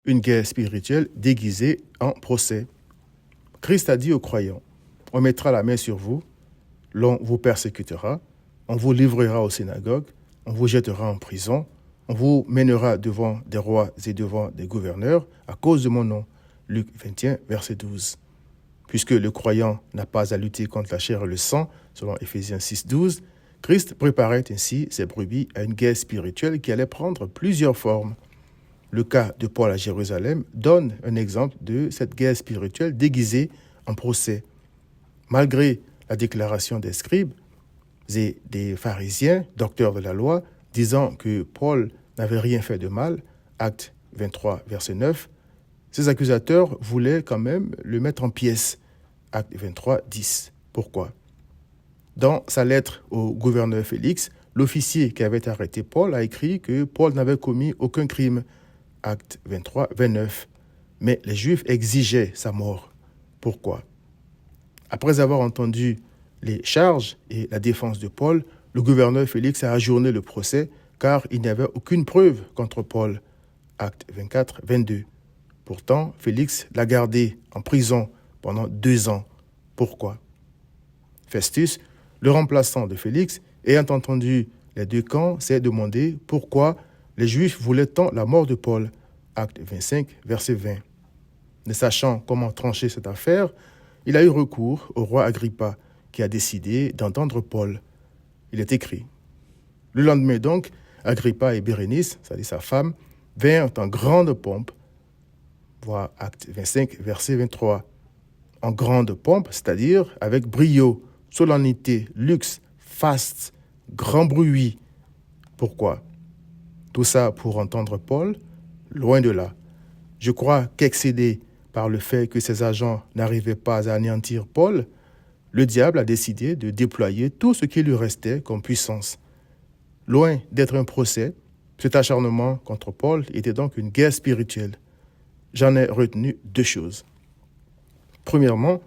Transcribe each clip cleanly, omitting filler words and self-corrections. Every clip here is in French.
une guerre spirituelle déguisée en procès. Christ a dit aux croyants, « On mettra la main sur vous, l'on vous persécutera, on vous livrera aux synagogues, on vous jettera en prison, on vous mènera devant des rois et devant des gouverneurs à cause de mon nom. » Luc 21, verset 12. Puisque le croyant n'a pas à lutter contre la chair et le sang, selon Éphésiens 6, 12, Christ préparait ainsi ses brebis à une guerre spirituelle qui allait prendre plusieurs formes. Le cas de Paul à Jérusalem donne un exemple de cette guerre spirituelle déguisée en procès. Malgré la déclaration des scribes et des pharisiens, docteurs de la loi, disant que Paul n'avait rien fait de mal, Actes 23, verset 9, ces accusateurs voulaient quand même le mettre en pièces, Actes 23, 10. Pourquoi ? Dans sa lettre au gouverneur Félix, l'officier qui avait arrêté Paul a écrit que Paul n'avait commis aucun crime, Actes 23, 29. Mais les Juifs exigeaient sa mort. Pourquoi ? Après avoir entendu les charges et la défense de Paul, le gouverneur Félix a ajourné le procès car il n'y avait aucune preuve contre Paul, Actes 24, 22. Pourtant, Félix l'a gardé en prison pendant 2 ans. Pourquoi ? Festus, le remplaçant de Félix, ayant entendu les deux camps, s'est demandé pourquoi les Juifs voulaient tant la mort de Paul. Acte 25, verset 20. Ne sachant comment trancher cette affaire, il a eu recours au roi Agrippa, qui a décidé d'entendre Paul. Il est écrit. Le lendemain donc, Agrippa et Bérénice, c'est-à-dire sa femme, vinrent en grande pompe, voir Acte 25, verset 23. En grande pompe, c'est-à-dire avec brio, solennité, luxe, faste, grand bruit. Pourquoi ? Tout ça pour entendre Paul ? Loin de là. Je crois qu'excédé par le fait que ses agents n'arrivaient pas à anéantir Paul, le diable a décidé de déployer tout ce qui lui restait comme puissance. Loin d'être un procès, cet acharnement contre Paul était donc une guerre spirituelle. J'en ai retenu 2 choses. Premièrement,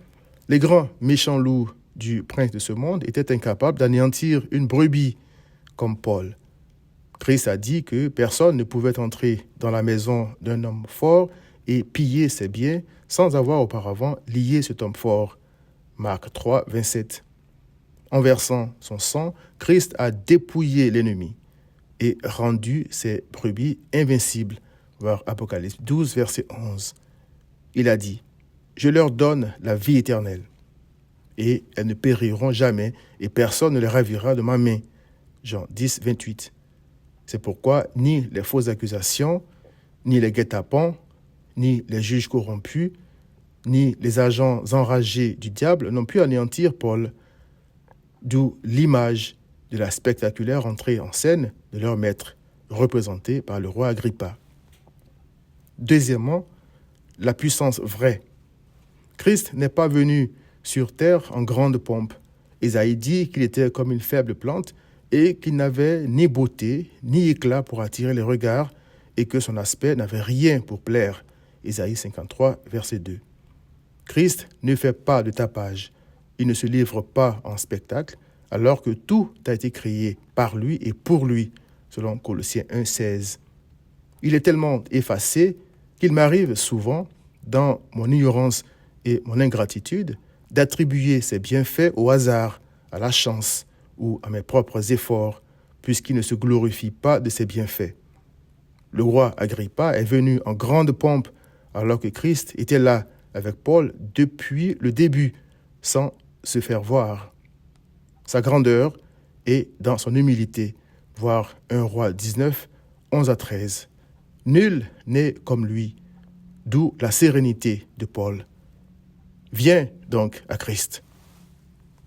les grands méchants loups du prince de ce monde étaient incapables d'anéantir une brebis comme Paul. Christ a dit que personne ne pouvait entrer dans la maison d'un homme fort et piller ses biens sans avoir auparavant lié cet homme fort. Marc 3, 27. En versant son sang, Christ a dépouillé l'ennemi et rendu ses brebis invincibles. Voir Apocalypse 12, verset 11. Il a dit, « Je leur donne la vie éternelle, et elles ne périront jamais, et personne ne les ravira de ma main. » Jean 10, 28. C'est pourquoi ni les fausses accusations, ni les guet-apens, ni les juges corrompus, ni les agents enragés du diable n'ont pu anéantir Paul, d'où l'image de la spectaculaire entrée en scène de leur maître, représenté par le roi Agrippa. Deuxièmement, la puissance vraie. Christ n'est pas venu sur terre en grande pompe. Ésaïe dit qu'il était comme une faible plante et qu'il n'avait ni beauté ni éclat pour attirer les regards et que son aspect n'avait rien pour plaire. Ésaïe 53, verset 2. Christ ne fait pas de tapage. Il ne se livre pas en spectacle alors que tout a été créé par lui et pour lui, selon Colossiens 1, 16. Il est tellement effacé qu'il m'arrive souvent, dans mon ignorance et mon ingratitude, d'attribuer ses bienfaits au hasard, à la chance ou à mes propres efforts, puisqu'il ne se glorifie pas de ses bienfaits. Le roi Agrippa est venu en grande pompe alors que Christ était là avec Paul depuis le début, sans se faire voir. Sa grandeur est dans son humilité, voir 1 Roi 19, 11 à 13. Nul n'est comme lui, d'où la sérénité de Paul. Viens donc à Christ.